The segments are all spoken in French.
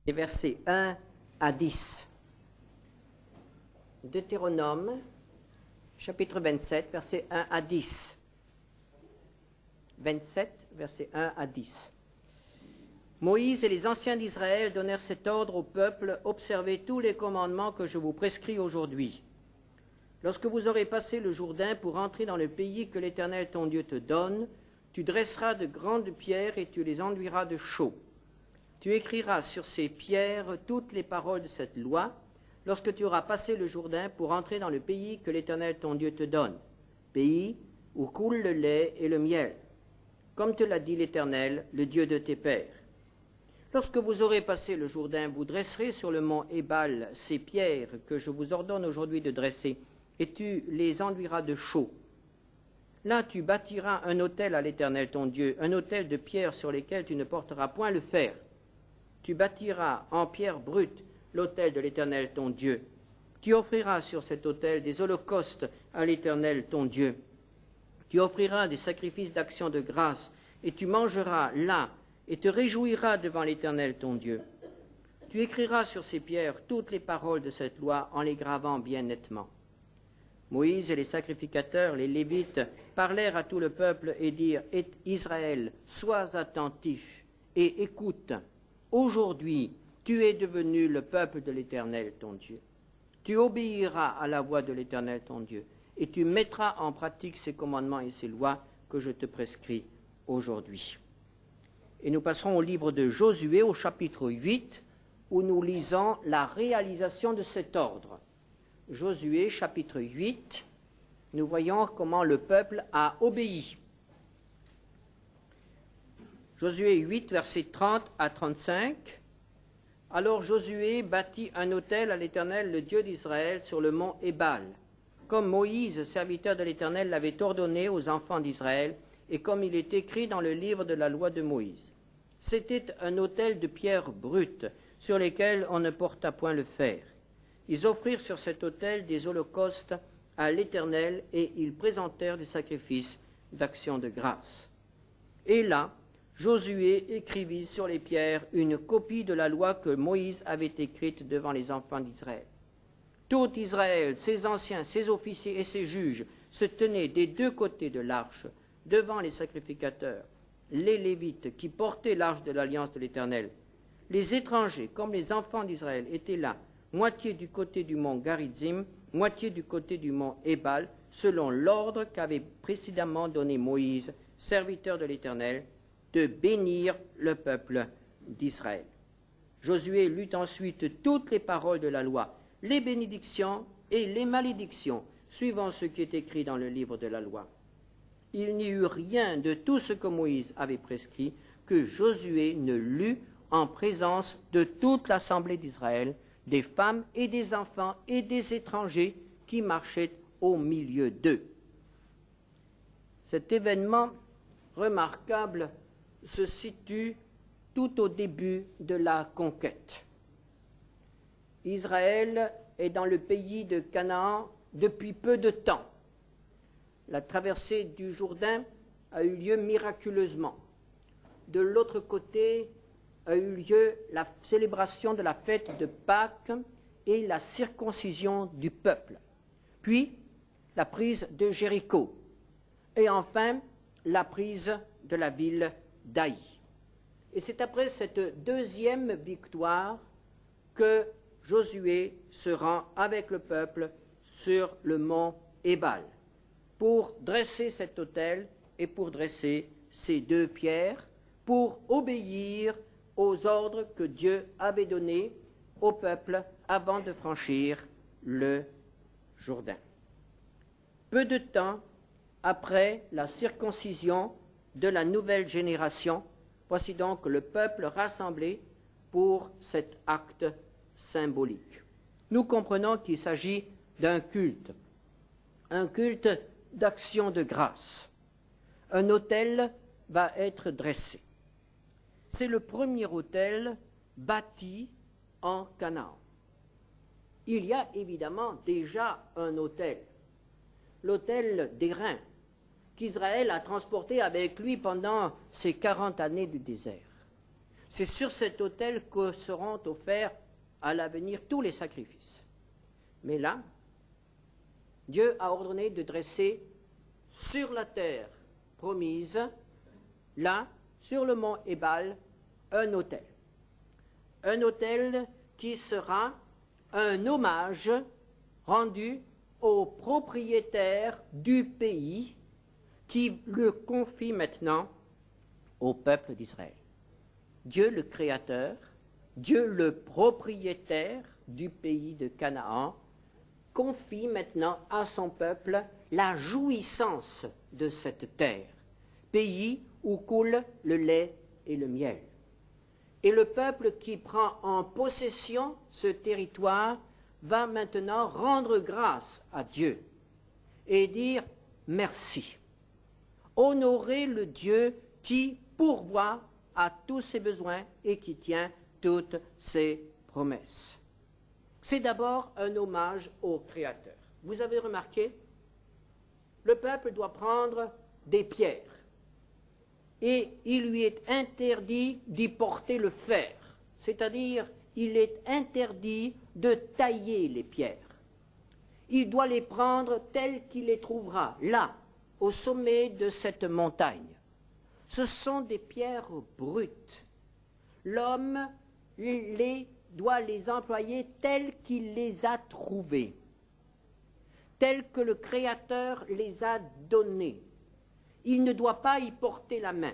des versets 1 à 10. Deutéronome, chapitre 27, versets 1 à 10. 27, versets 1 à 10. Moïse et les anciens d'Israël donnèrent cet ordre au peuple: observez tous les commandements que je vous prescris aujourd'hui. Lorsque vous aurez passé le Jourdain pour entrer dans le pays que l'Éternel ton Dieu te donne, tu dresseras de grandes pierres et tu les enduiras de chaux. Tu écriras sur ces pierres toutes les paroles de cette loi, lorsque tu auras passé le Jourdain pour entrer dans le pays que l'Éternel ton Dieu te donne, pays où coule le lait et le miel, comme te l'a dit l'Éternel, le Dieu de tes pères. Lorsque vous aurez passé le Jourdain, vous dresserez sur le mont Ébal ces pierres que je vous ordonne aujourd'hui de dresser, et tu les enduiras de chaux. Là, tu bâtiras un autel à l'Éternel ton Dieu, un autel de pierres sur lesquelles tu ne porteras point le fer. Tu bâtiras en pierre brute l'autel de l'Éternel ton Dieu. Tu offriras sur cet autel des holocaustes à l'Éternel ton Dieu. Tu offriras des sacrifices d'action de grâce, et tu mangeras là, et te réjouiras devant l'Éternel ton Dieu. Tu écriras sur ces pierres toutes les paroles de cette loi en les gravant bien nettement. Moïse et les sacrificateurs, les Lévites, parlèrent à tout le peuple et dirent: Israël, sois attentif et écoute. Aujourd'hui, tu es devenu le peuple de l'Éternel ton Dieu. Tu obéiras à la voix de l'Éternel ton Dieu, et tu mettras en pratique ces commandements et ces lois que je te prescris aujourd'hui. Et nous passerons au livre de Josué, au chapitre 8, où nous lisons la réalisation de cet ordre. Josué, chapitre 8, nous voyons comment le peuple a obéi. Josué 8, versets 30 à 35. Alors Josué bâtit un autel à l'Éternel, le Dieu d'Israël, sur le mont Ébal, comme Moïse, serviteur de l'Éternel, l'avait ordonné aux enfants d'Israël, et comme il est écrit dans le livre de la loi de Moïse. C'était un autel de pierres brutes, sur lesquelles on ne porta point le fer. Ils offrirent sur cet autel des holocaustes à l'Éternel, et ils présentèrent des sacrifices d'action de grâce. Et là, Josué écrivit sur les pierres une copie de la loi que Moïse avait écrite devant les enfants d'Israël. Tout Israël, ses anciens, ses officiers et ses juges se tenaient des deux côtés de l'arche, devant les sacrificateurs, les Lévites qui portaient l'arche de l'alliance de l'Éternel. Les étrangers, comme les enfants d'Israël, étaient là, moitié du côté du mont Garizim, moitié du côté du mont Ébal, selon l'ordre qu'avait précédemment donné Moïse, serviteur de l'Éternel, de bénir le peuple d'Israël. Josué lut ensuite toutes les paroles de la loi, les bénédictions et les malédictions, suivant ce qui est écrit dans le livre de la loi. Il n'y eut rien de tout ce que Moïse avait prescrit que Josué ne lut en présence de toute l'assemblée d'Israël, des femmes et des enfants et des étrangers qui marchaient au milieu d'eux. Cet événement remarquable se situe tout au début de la conquête. Israël est dans le pays de Canaan depuis peu de temps. La traversée du Jourdain a eu lieu miraculeusement. De l'autre côté a eu lieu la célébration de la fête de Pâques et la circoncision du peuple, puis la prise de Jéricho, et enfin la prise de la ville d'Aï. Et c'est après cette deuxième victoire que Josué se rend avec le peuple sur le mont Ébal pour dresser cet autel et pour dresser ces deux pierres, pour obéir aux ordres que Dieu avait donnés au peuple avant de franchir le Jourdain. Peu de temps après la circoncision de la nouvelle génération, voici donc le peuple rassemblé pour cet acte symbolique. Nous comprenons qu'il s'agit d'un culte, un culte d'action de grâce. Un autel va être dressé. C'est le premier autel bâti en Canaan. Il y a évidemment déjà un autel, l'autel d'Airain, qu'Israël a transporté avec lui pendant ses 40 années du désert. C'est sur cet autel que seront offerts à l'avenir tous les sacrifices. Mais là, Dieu a ordonné de dresser sur la terre promise, là, sur le mont Ébal, un autel. Un autel qui sera un hommage rendu au propriétaire du pays qui le confie maintenant au peuple d'Israël. Dieu le Créateur, Dieu le propriétaire du pays de Canaan, confie maintenant à son peuple la jouissance de cette terre, pays où coule le lait et le miel. Et le peuple qui prend en possession ce territoire va maintenant rendre grâce à Dieu et dire merci. Honorer le Dieu qui pourvoit à tous ses besoins et qui tient toutes ses promesses. C'est d'abord un hommage au Créateur. Vous avez remarqué, le peuple doit prendre des pierres et il lui est interdit d'y porter le fer, c'est-à-dire il est interdit de tailler les pierres. Il doit les prendre telles qu'il les trouvera, là, au sommet de cette montagne. Ce sont des pierres brutes. L'homme doit les employer telles qu'il les a trouvées, telles que le Créateur les a données. Il ne doit pas y porter la main.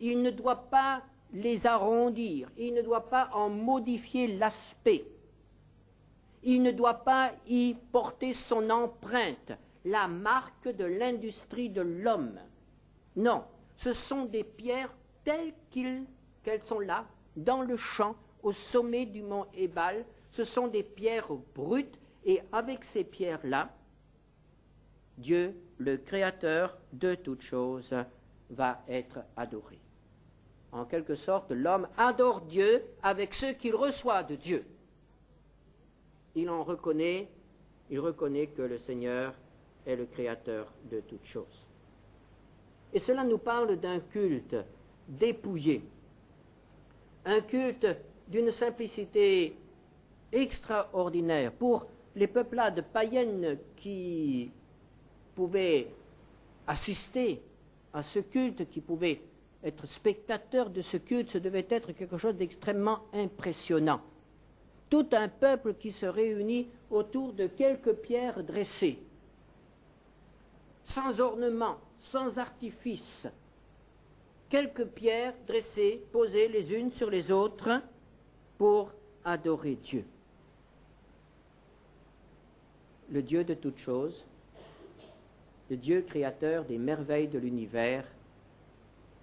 Il ne doit pas les arrondir. Il ne doit pas en modifier l'aspect. Il ne doit pas y porter son empreinte, la marque de l'industrie de l'homme. Non, ce sont des pierres telles qu'elles sont là, dans le champ, au sommet du mont Ébal. Ce sont des pierres brutes, et avec ces pierres-là, Dieu, le Créateur de toutes choses, va être adoré. En quelque sorte, l'homme adore Dieu avec ce qu'il reçoit de Dieu. Il reconnaît que le Seigneur est le Créateur de toutes choses. Et cela nous parle d'un culte dépouillé, un culte d'une simplicité extraordinaire. Pour les peuplades païennes qui pouvaient assister à ce culte, qui pouvaient être spectateurs de ce culte, ce devait être quelque chose d'extrêmement impressionnant. Tout un peuple qui se réunit autour de quelques pierres dressées, sans ornement, sans artifice, quelques pierres dressées, posées les unes sur les autres pour adorer Dieu. Le Dieu de toutes choses, le Dieu créateur des merveilles de l'univers,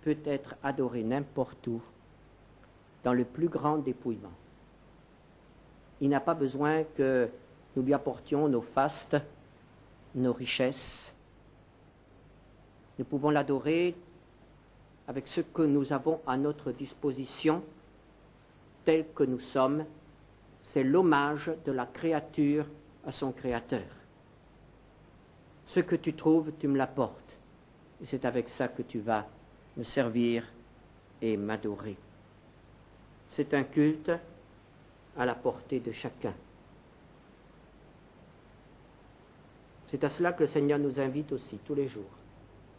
peut être adoré n'importe où, dans le plus grand dépouillement. Il n'a pas besoin que nous lui apportions nos fastes, nos richesses. Nous pouvons l'adorer avec ce que nous avons à notre disposition, tel que nous sommes. C'est l'hommage de la créature à son Créateur. Ce que tu trouves, tu me l'apportes. Et c'est avec ça que tu vas me servir et m'adorer. C'est un culte à la portée de chacun. C'est à cela que le Seigneur nous invite aussi tous les jours.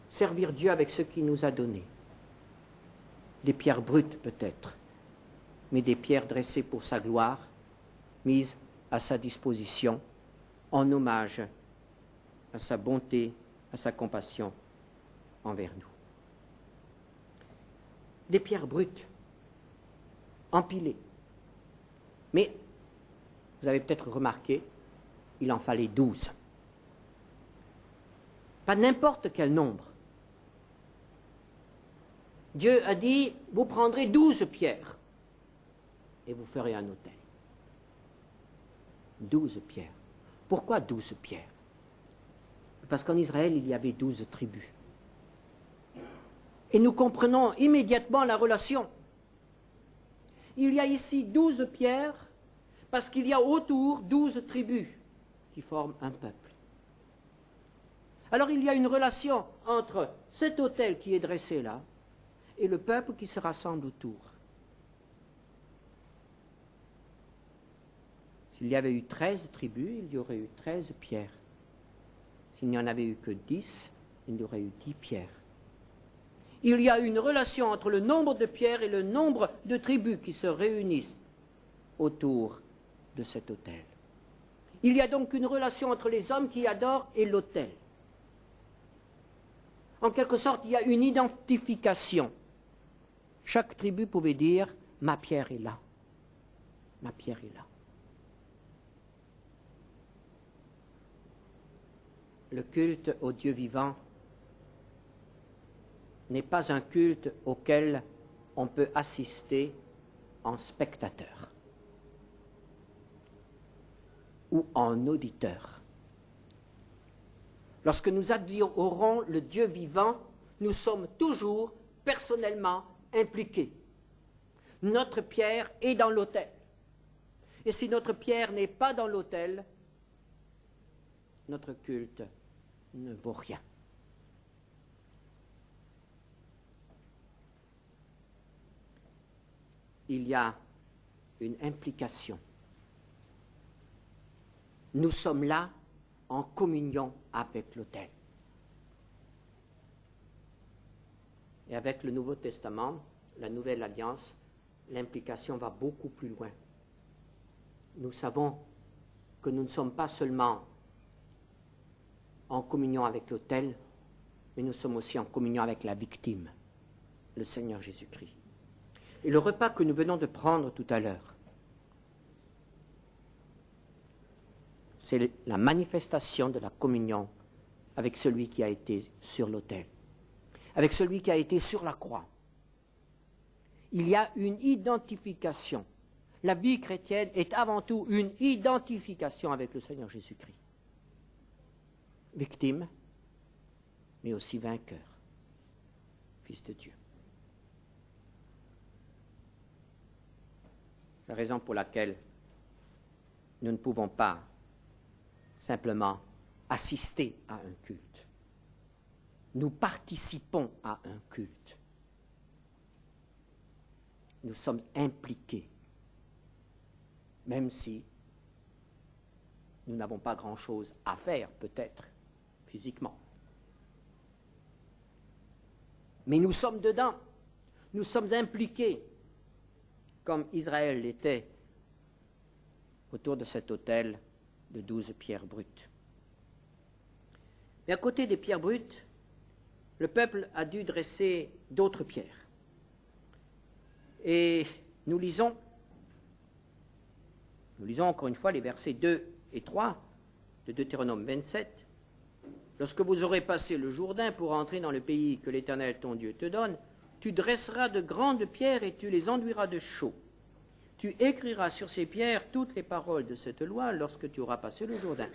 Servir Dieu avec ce qu'il nous a donné. Des pierres brutes peut-être, mais des pierres dressées pour sa gloire, mises à sa disposition, en hommage à sa bonté, à sa compassion envers nous. Des pierres brutes, empilées. Mais, vous avez peut-être remarqué, il en fallait 12. Pas n'importe quel nombre. Dieu a dit, vous prendrez 12 pierres et vous ferez un autel. 12 pierres. Pourquoi 12 pierres? Parce qu'en Israël, il y avait 12 tribus. Et nous comprenons immédiatement la relation. Il y a ici 12 pierres parce qu'il y a autour 12 tribus qui forment un peuple. Alors il y a une relation entre cet autel qui est dressé là et le peuple qui se rassemble autour. S'il y avait eu 13 tribus, il y aurait eu 13 pierres. S'il n'y en avait eu que 10, il y aurait eu 10 pierres. Il y a une relation entre le nombre de pierres et le nombre de tribus qui se réunissent autour de cet autel. Il y a donc une relation entre les hommes qui adorent et l'autel. En quelque sorte, il y a une identification. Chaque tribu pouvait dire « ma pierre est là, ma pierre est là ». Le culte au Dieu vivant n'est pas un culte auquel on peut assister en spectateur ou en auditeur. Lorsque nous adorons le Dieu vivant, nous sommes toujours personnellement impliqués. Notre pierre est dans l'autel. Et si notre pierre n'est pas dans l'autel, notre culte ne vaut rien. Il y a une implication. Nous sommes là en communion avec l'autel. Et avec le Nouveau Testament, la Nouvelle Alliance, l'implication va beaucoup plus loin. Nous savons que nous ne sommes pas seulement en communion avec l'autel, mais nous sommes aussi en communion avec la victime, le Seigneur Jésus-Christ. Et le repas que nous venons de prendre tout à l'heure, c'est la manifestation de la communion avec celui qui a été sur l'autel, avec celui qui a été sur la croix. Il y a une identification. La vie chrétienne est avant tout une identification avec le Seigneur Jésus-Christ. Victime, mais aussi vainqueur, Fils de Dieu. C'est la raison pour laquelle nous ne pouvons pas simplement assister à un culte. Nous participons à un culte. Nous sommes impliqués, même si nous n'avons pas grand-chose à faire, peut-être, physiquement. Mais nous sommes dedans, nous sommes impliqués, comme Israël l'était, autour de cet autel de 12 pierres brutes. Mais à côté des pierres brutes, le peuple a dû dresser d'autres pierres. Et nous lisons encore une fois les versets 2 et 3 de Deutéronome 27. Lorsque vous aurez passé le Jourdain pour entrer dans le pays que l'Éternel ton Dieu te donne, tu dresseras de grandes pierres et tu les enduiras de chaux. Tu écriras sur ces pierres toutes les paroles de cette loi lorsque tu auras passé le Jourdain,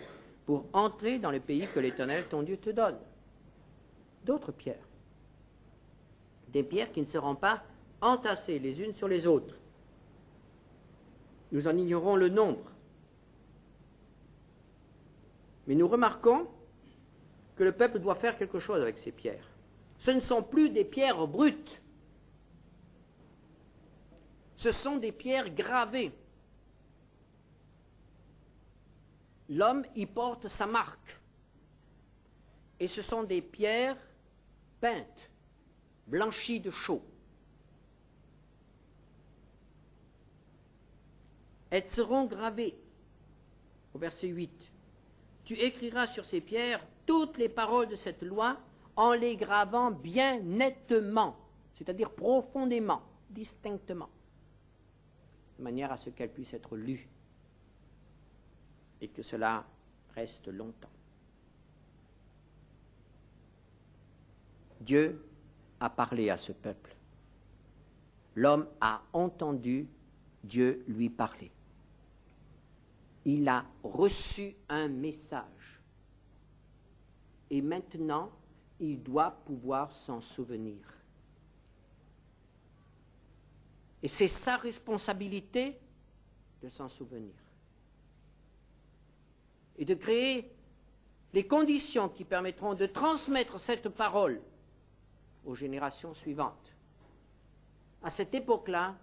pour entrer dans le pays que l'Éternel ton Dieu te donne. D'autres pierres. Des pierres qui ne seront pas entassées les unes sur les autres. Nous en ignorons le nombre. Mais nous remarquons que le peuple doit faire quelque chose avec ces pierres. Ce ne sont plus des pierres brutes. Ce sont des pierres gravées. L'homme y porte sa marque. Et ce sont des pierres peintes, blanchies de chaux. Elles seront gravées. Au verset 8. Tu écriras sur ces pierres toutes les paroles de cette loi en les gravant bien nettement, c'est-à-dire profondément, distinctement, de manière à ce qu'elles puissent être lues et que cela reste longtemps. Dieu a parlé à ce peuple. L'homme a entendu Dieu lui parler. Il a reçu un message. Et maintenant, il doit pouvoir s'en souvenir. Et c'est sa responsabilité de s'en souvenir. Et de créer les conditions qui permettront de transmettre cette parole aux générations suivantes. À cette époque-là,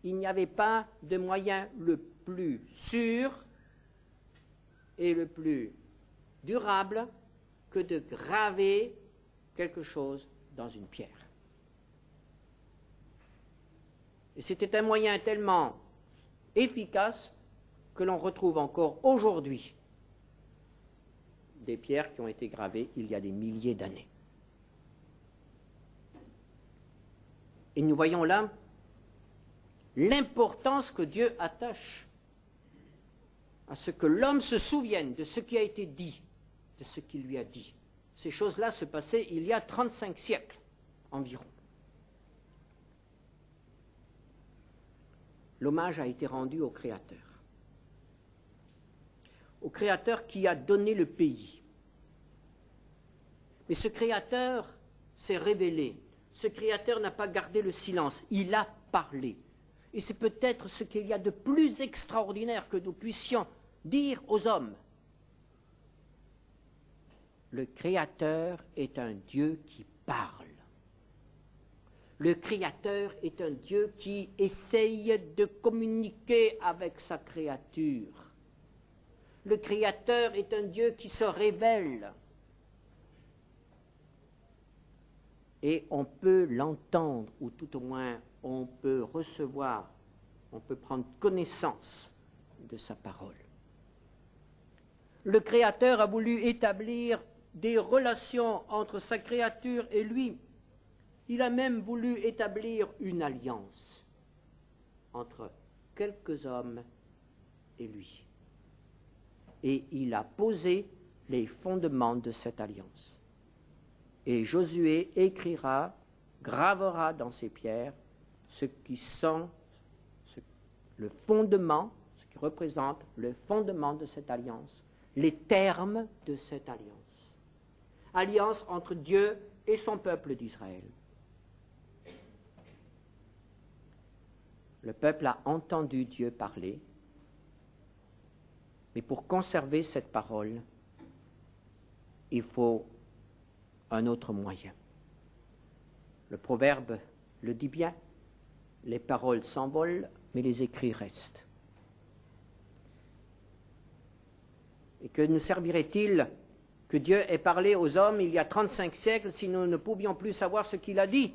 il n'y avait pas de moyen le plus sûr et le plus durable que de graver quelque chose dans une pierre. Et c'était un moyen tellement efficace que l'on retrouve encore aujourd'hui des pierres qui ont été gravées il y a des milliers d'années. Et nous voyons là l'importance que Dieu attache à ce que l'homme se souvienne de ce qui a été dit, de ce qu'il lui a dit. Ces choses-là se passaient il y a 35 siècles environ. L'hommage a été rendu au Créateur qui a donné le pays. Mais ce Créateur s'est révélé, ce Créateur n'a pas gardé le silence, il a parlé. Et c'est peut-être ce qu'il y a de plus extraordinaire que nous puissions dire aux hommes. Le Créateur est un Dieu qui parle. Le Créateur est un Dieu qui essaye de communiquer avec sa créature. Le Créateur est un Dieu qui se révèle. Et on peut l'entendre, ou tout au moins on peut recevoir, on peut prendre connaissance de sa parole. Le Créateur a voulu établir des relations entre sa créature et lui. Il a même voulu établir une alliance entre quelques hommes et lui. Et il a posé les fondements de cette alliance. Et Josué écrira, gravera dans ses pierres ce qui sont le fondement, ce qui représente le fondement de cette alliance, les termes de cette alliance. Alliance entre Dieu et son peuple d'Israël. Le peuple a entendu Dieu parler, mais pour conserver cette parole, il faut un autre moyen. Le proverbe le dit bien, les paroles s'envolent, mais les écrits restent. Et que nous servirait-il que Dieu ait parlé aux hommes il y a 35 siècles si nous ne pouvions plus savoir ce qu'il a dit?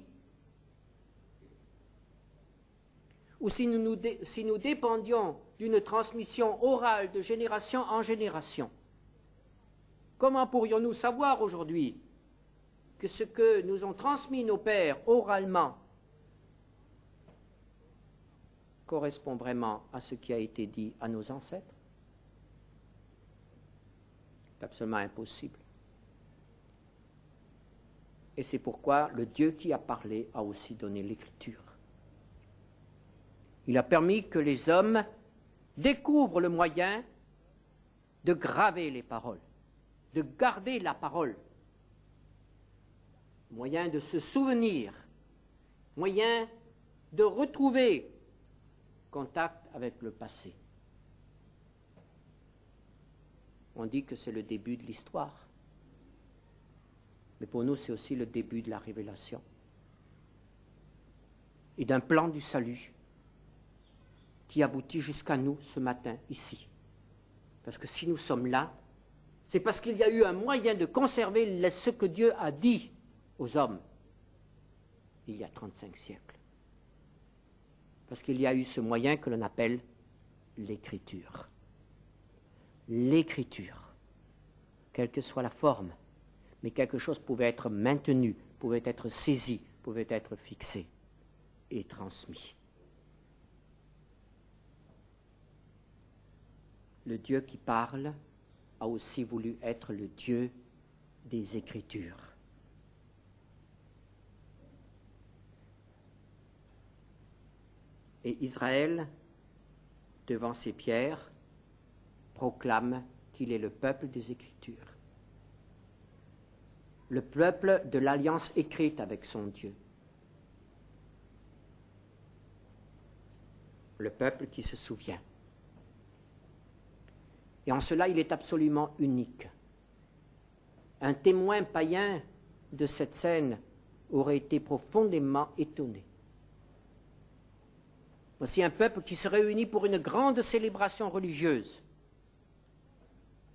Ou si nous dépendions d'une transmission orale de génération en génération? Comment pourrions-nous savoir aujourd'hui que ce que nous ont transmis nos pères oralement correspond vraiment à ce qui a été dit à nos ancêtres? C'est absolument impossible. Et c'est pourquoi le Dieu qui a parlé a aussi donné l'Écriture. Il a permis que les hommes découvrent le moyen de graver les paroles, de garder la parole, moyen de se souvenir, moyen de retrouver contact avec le passé. On dit que c'est le début de l'histoire, mais pour nous c'est aussi le début de la révélation et d'un plan du salut qui aboutit jusqu'à nous ce matin, ici. Parce que si nous sommes là, c'est parce qu'il y a eu un moyen de conserver ce que Dieu a dit aux hommes il y a 35 siècles. Parce qu'il y a eu ce moyen que l'on appelle l'Écriture. L'Écriture, quelle que soit la forme, mais quelque chose pouvait être maintenu, pouvait être saisi, pouvait être fixé et transmis. Le Dieu qui parle a aussi voulu être le Dieu des Écritures. Et Israël, devant ses pierres, proclame qu'il est le peuple des Écritures. Le peuple de l'alliance écrite avec son Dieu. Le peuple qui se souvient. Et en cela, il est absolument unique. Un témoin païen de cette scène aurait été profondément étonné. Voici un peuple qui se réunit pour une grande célébration religieuse.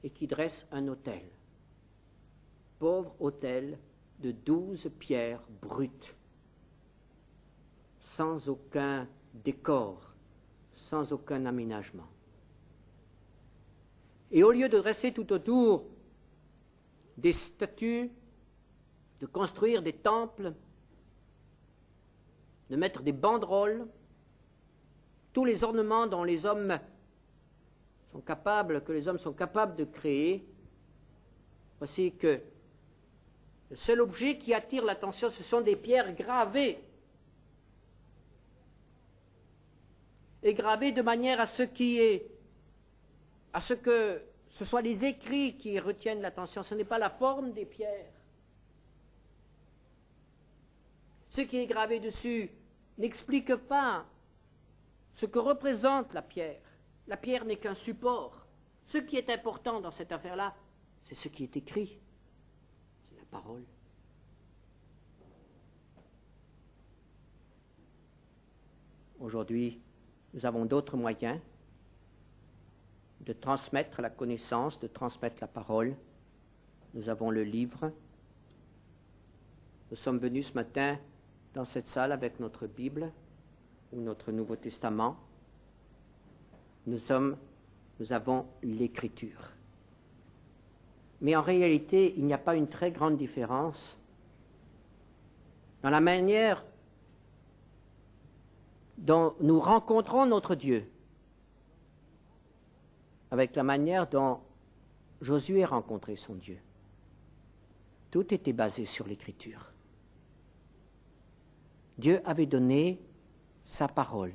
et qui dresse un autel. Pauvre autel de 12 pierres brutes, sans aucun décor, sans aucun aménagement. Et au lieu de dresser tout autour des statues, de construire des temples, de mettre des banderoles, tous les ornements dont les hommes sont capables, que les hommes sont capables de créer, voici que le seul objet qui attire l'attention, ce sont des pierres gravées. Et gravées de manière à ce que ce soit les écrits qui retiennent l'attention. Ce n'est pas la forme des pierres. Ce qui est gravé dessus n'explique pas ce que représente la pierre. La pierre n'est qu'un support. Ce qui est important dans cette affaire-là, c'est ce qui est écrit. C'est la parole. Aujourd'hui, nous avons d'autres moyens de transmettre la connaissance, de transmettre la parole. Nous avons le livre. Nous sommes venus ce matin dans cette salle avec notre Bible ou notre Nouveau Testament. Nous avons l'Écriture. Mais en réalité, il n'y a pas une très grande différence dans la manière dont nous rencontrons notre Dieu avec la manière dont Josué rencontrait son Dieu. Tout était basé sur l'Écriture. Dieu avait donné sa parole,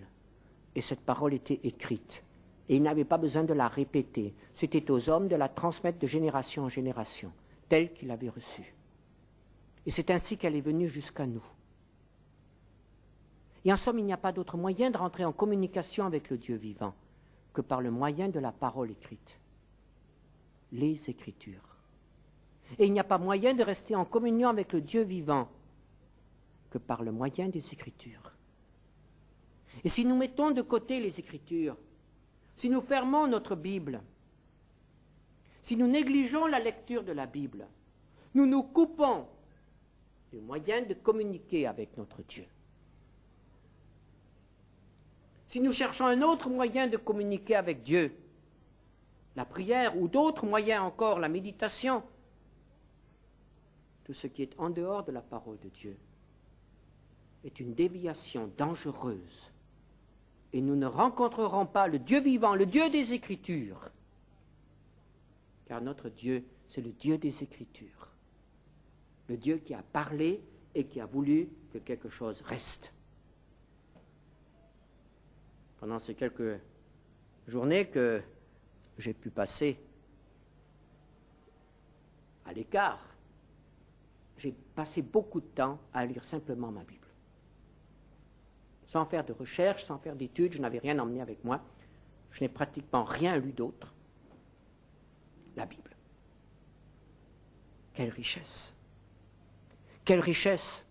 et cette parole était écrite, et il n'avait pas besoin de la répéter. C'était aux hommes de la transmettre de génération en génération, telle qu'il l'avait reçue. Et c'est ainsi qu'elle est venue jusqu'à nous. Et en somme, il n'y a pas d'autre moyen de rentrer en communication avec le Dieu vivant que par le moyen de la parole écrite, les Écritures. Et il n'y a pas moyen de rester en communion avec le Dieu vivant que par le moyen des Écritures. Et si nous mettons de côté les Écritures, si nous fermons notre Bible, si nous négligeons la lecture de la Bible, nous nous coupons du moyen de communiquer avec notre Dieu. Si nous cherchons un autre moyen de communiquer avec Dieu, la prière ou d'autres moyens encore, la méditation, tout ce qui est en dehors de la parole de Dieu, est une déviation dangereuse. Et nous ne rencontrerons pas le Dieu vivant, le Dieu des Écritures. Car notre Dieu, c'est le Dieu des Écritures. Le Dieu qui a parlé et qui a voulu que quelque chose reste. Pendant ces quelques journées que j'ai pu passer à l'écart, j'ai passé beaucoup de temps à lire simplement ma Bible. Sans faire de recherche, sans faire d'études, je n'avais rien emmené avec moi. Je n'ai pratiquement rien lu d'autre. La Bible. Quelle richesse! Quelle richesse!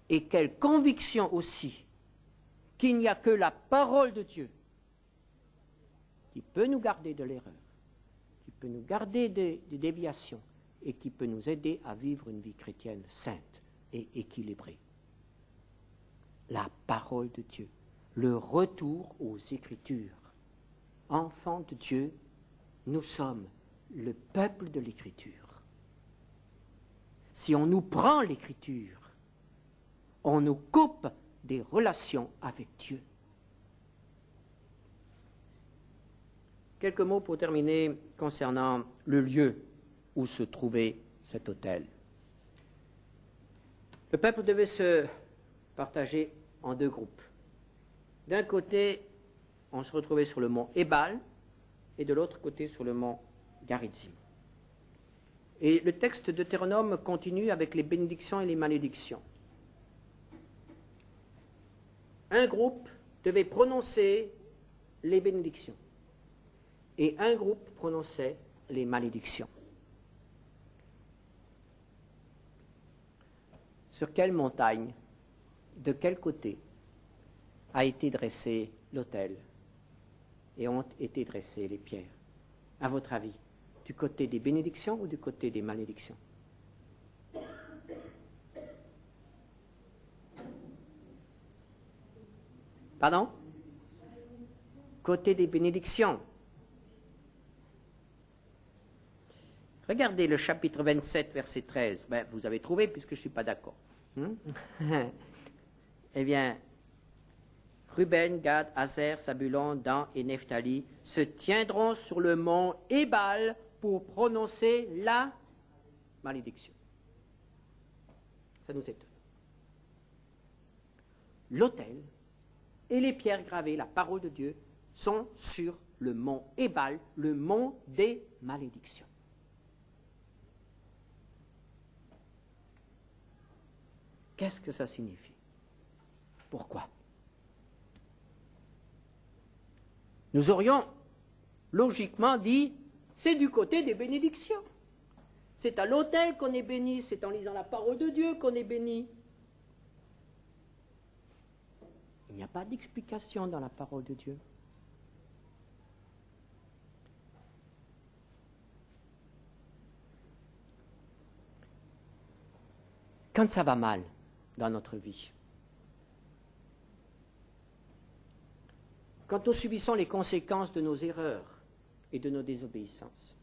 Et quelle conviction aussi qu'il n'y a que la parole de Dieu qui peut nous garder de l'erreur, qui peut nous garder des déviations et qui peut nous aider à vivre une vie chrétienne sainte et équilibrée. La parole de Dieu, le retour aux Écritures. Enfants de Dieu, nous sommes le peuple de l'Écriture. Si on nous prend l'Écriture, on nous coupe des relations avec Dieu. Quelques mots pour terminer concernant le lieu où se trouvait cet autel. Le peuple devait se partager en deux groupes. D'un côté, on se retrouvait sur le mont Ébal et de l'autre côté sur le mont Garizim. Et le texte de Deutéronome continue avec les bénédictions et les malédictions. Un groupe devait prononcer les bénédictions et un groupe prononçait les malédictions. Sur quelle montagne, de quel côté a été dressé l'autel? et ont été dressées les pierres? À votre avis, du côté des bénédictions ou du côté des malédictions? Pardon? Côté des bénédictions. Regardez le chapitre 27, verset 13. Ben, vous avez trouvé puisque je ne suis pas d'accord. Eh bien, Ruben, Gad, Aser, Zabulon, Dan et Nephtali se tiendront sur le mont Ébal pour prononcer la malédiction. Ça nous étonne. L'autel et les pierres gravées, la parole de Dieu, sont sur le mont Ébal, le mont des malédictions. Qu'est-ce que ça signifie? Pourquoi? Nous aurions logiquement dit, c'est du côté des bénédictions. C'est à l'autel qu'on est béni, c'est en lisant la parole de Dieu qu'on est béni. Il n'y a pas d'explication dans la parole de Dieu. Quand ça va mal dans notre vie, quand nous subissons les conséquences de nos erreurs et de nos désobéissances,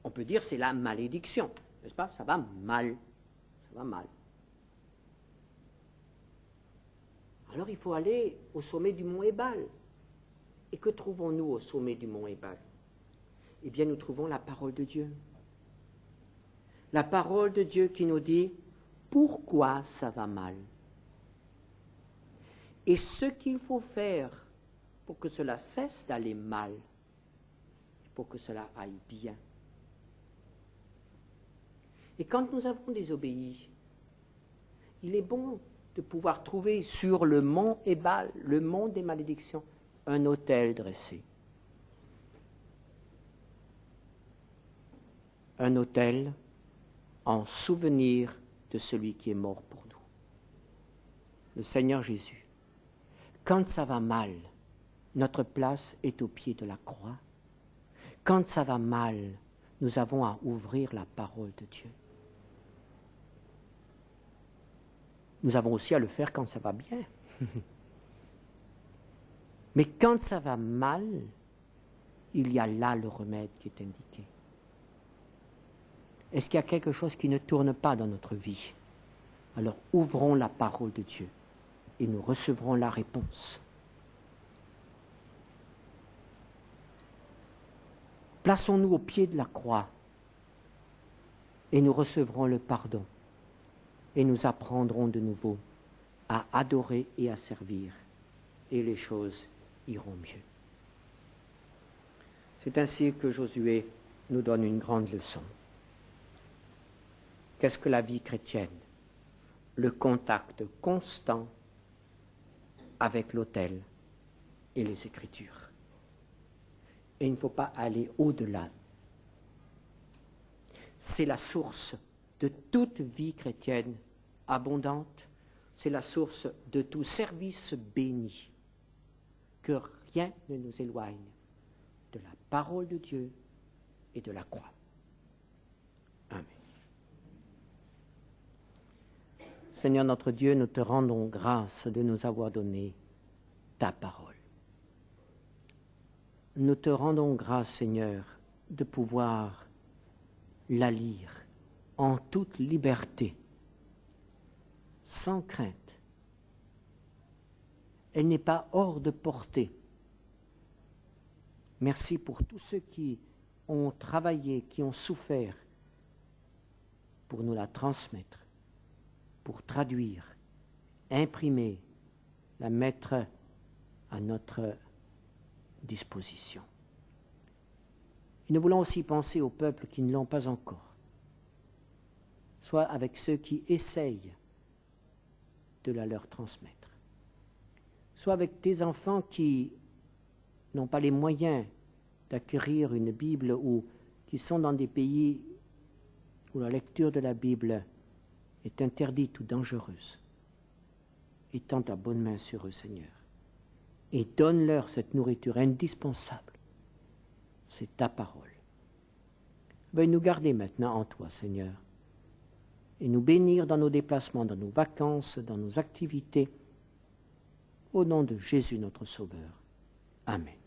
on peut dire c'est la malédiction, n'est-ce pas? Ça va mal, ça va mal. Alors il faut aller au sommet du mont Ébal. Et que trouvons-nous au sommet du mont Ébal? Eh bien, nous trouvons la parole de Dieu. La parole de Dieu qui nous dit pourquoi ça va mal. Et ce qu'il faut faire pour que cela cesse d'aller mal, pour que cela aille bien. Et quand nous avons désobéi, il est bon de pouvoir trouver sur le mont Ébal, le mont des malédictions, un autel dressé. Un autel en souvenir de celui qui est mort pour nous, le Seigneur Jésus. Quand ça va mal, notre place est au pied de la croix. Quand ça va mal, nous avons à ouvrir la parole de Dieu. Nous avons aussi à le faire quand ça va bien. Mais quand ça va mal, il y a là le remède qui est indiqué. Est-ce qu'il y a quelque chose qui ne tourne pas dans notre vie? Alors ouvrons la parole de Dieu et nous recevrons la réponse. Plaçons-nous au pied de la croix et nous recevrons le pardon et nous apprendrons de nouveau à adorer et à servir et les choses iront mieux. C'est ainsi que Josué nous donne une grande leçon. Qu'est-ce que la vie chrétienne? Le contact constant avec l'autel et les Écritures. Et il ne faut pas aller au-delà. C'est la source de toute vie chrétienne abondante, c'est la source de tout service béni. Que rien ne nous éloigne de la parole de Dieu et de la croix. Amen. Seigneur notre Dieu, nous te rendons grâce de nous avoir donné ta parole. Nous te rendons grâce, Seigneur, de pouvoir la lire en toute liberté, sans crainte. Elle n'est pas hors de portée. Merci pour tous ceux qui ont travaillé, qui ont souffert pour nous la transmettre, pour traduire, imprimer, la mettre à notre disposition. Et nous voulons aussi penser aux peuples qui ne l'ont pas encore, soit avec ceux qui essayent de la leur transmettre, soit avec tes enfants qui n'ont pas les moyens d'acquérir une Bible ou qui sont dans des pays où la lecture de la Bible est interdite ou dangereuse. Étends ta bonne main sur eux, Seigneur, et donne-leur cette nourriture indispensable. C'est ta parole. Veuille nous garder maintenant en toi, Seigneur, et nous bénir dans nos déplacements, dans nos vacances, dans nos activités, au nom de Jésus notre Sauveur. Amen.